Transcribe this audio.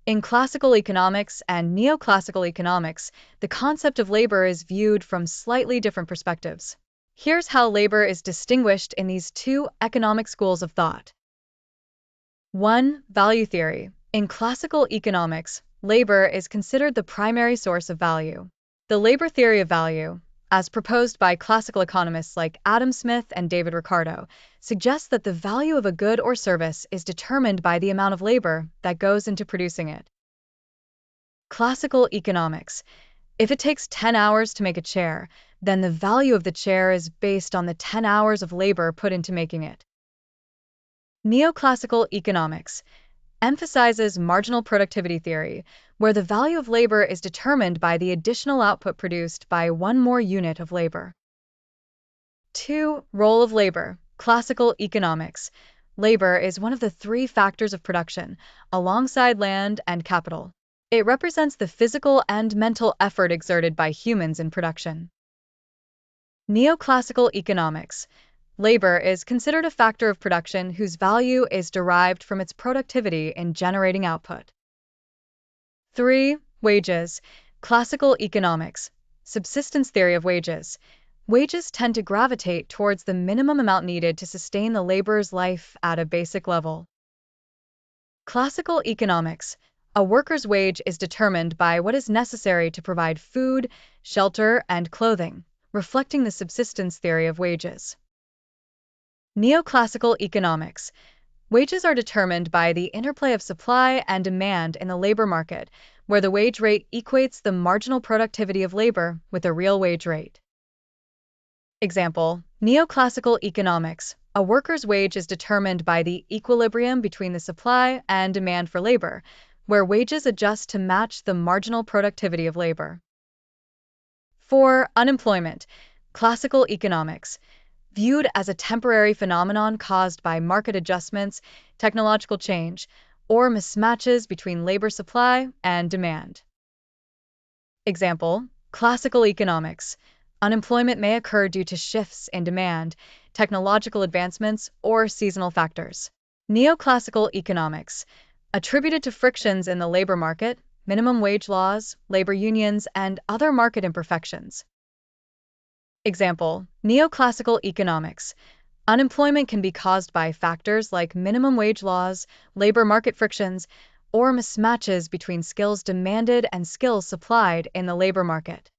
In classical economics and neoclassical economics, the concept of labor is viewed from slightly different perspectives. Here's how labor is distinguished in these two economic schools of thought. 1. Value theory. In classical economics, labor is considered the primary source of value. The labor theory of value, as proposed by classical economists like Adam Smith and David Ricardo, suggests that the value of a good or service is determined by the amount of labor that goes into producing it. Classical economics. If it takes 10 hours to make a chair, then the value of the chair is based on the 10 hours of labor put into making it. Neoclassical economics emphasizes marginal productivity theory, where the value of labor is determined by the additional output produced by one more unit of labor. 2. Role of labor. Classical economics. Labor is one of the three factors of production, alongside land and capital. It represents the physical and mental effort exerted by humans in production. Neoclassical economics. Labor is considered a factor of production whose value is derived from its productivity in generating output. 3. Wages. Classical economics. Subsistence theory of wages. Wages tend to gravitate towards the minimum amount needed to sustain the laborer's life at a basic level. Classical economics. A worker's wage is determined by what is necessary to provide food, shelter, and clothing, reflecting the subsistence theory of wages. Neoclassical economics. Wages are determined by the interplay of supply and demand in the labor market, where the wage rate equates the marginal productivity of labor with a real wage rate. Example: Neoclassical economics. A worker's wage is determined by the equilibrium between the supply and demand for labor, where wages adjust to match the marginal productivity of labor. 4. Unemployment. Classical economics. Viewed as a temporary phenomenon caused by market adjustments, technological change, or mismatches between labor supply and demand. Example: Classical economics. Unemployment may occur due to shifts in demand, technological advancements, or seasonal factors. Neoclassical economics. Attributed to frictions in the labor market, minimum wage laws, labor unions, and other market imperfections. Example: Neoclassical economics. Unemployment can be caused by factors like minimum wage laws, labor market frictions, or mismatches between skills demanded and skills supplied in the labor market.